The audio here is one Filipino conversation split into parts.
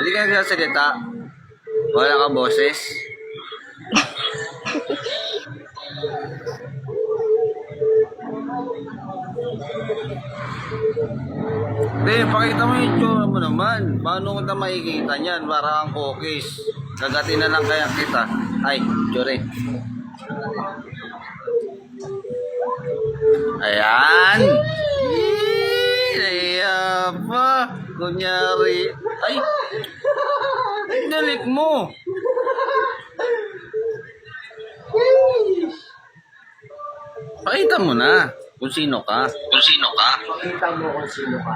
Hindi ka nagsasalita. Wala ka boses. Hindi, pakita mo yung itsura mo naman. Paano ko na makikita niyan? Para kang cookies. Gagatin na lang kaya kita. Ay, sorry. Ayan. Ayan pa. Kunyari. Ay. Dalik mo. Pakita mo na kung sino ka. Kung sino ka. Pakita mo kung sino ka.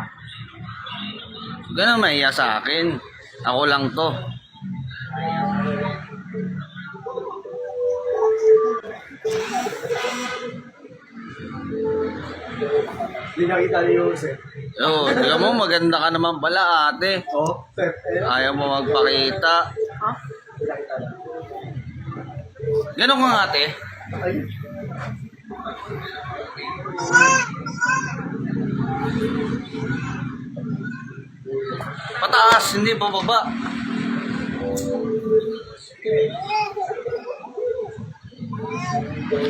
Huwag ka na mahiya sa akin. Ako lang to. Hindi nakita niyo yung sir. Oo, tingnan mo, maganda ka naman pala, ate. Oh, sir. Ayaw mo magpakita. Ha? Hindi nakita na. Ganon ka nga, ate. Ay. Pataas, hindi bababa.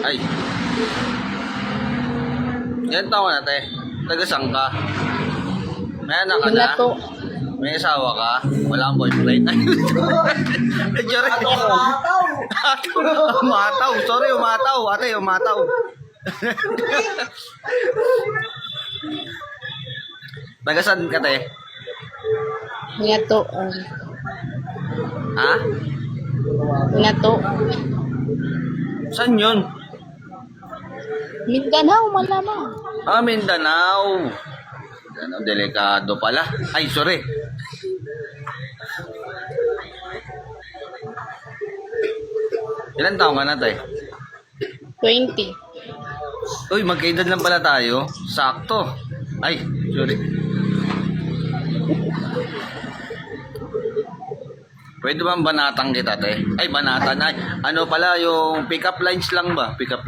Ay. Yan taon na, te. Tagasang ka. May anak ka na? Binato. May asawa ka? Wala kang boyfriend? Ay, sorry. Umataw. Sorry, umataw. Ate, umataw. Tagasan ka, te? Binato. Ha? Binato. Saan yun? Mindanao, malamang. Ah, Mindanao. Mindanao, delikado pala. Ay, sorry. Ilan taong ka na, te? 20. Uy, magkaedad lang pala tayo. Sakto. Ay, sorry. Pwede bang banatang kita, te? Ay, banatan. Ay, ano pala yung pick-up lines lang ba? Pick-up